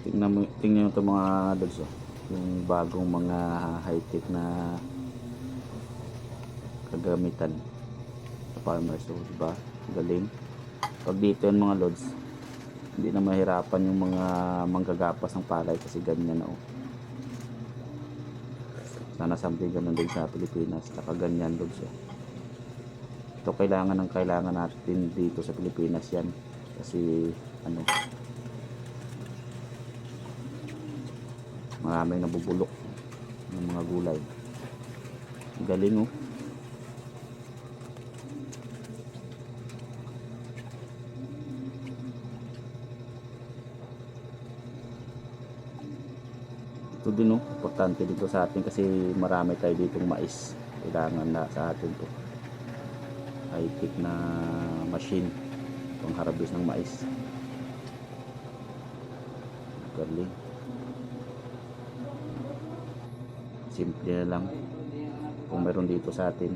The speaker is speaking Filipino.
Tingnan mo ito mga lods, oh. Yung bagong mga high-tech na kagamitan sa farmers, so diba galing. Pag dito yung mga lods, hindi na mahirapan yung mga manggagapas ng palay kasi ganyan na, oh. Sana something ganun din sa Pilipinas, nakaganyan lods, oh. Ito kailangan natin dito sa Pilipinas yan kasi ano, maraming nabubulok ng mga gulay. Galing, oh. Ito din, oh, importante dito sa atin kasi marami tayo ditong mais. Kailangan na sa atin to high-tech na machine pang harvest ng mais. Galing. Simple na lang kung meron dito sa atin.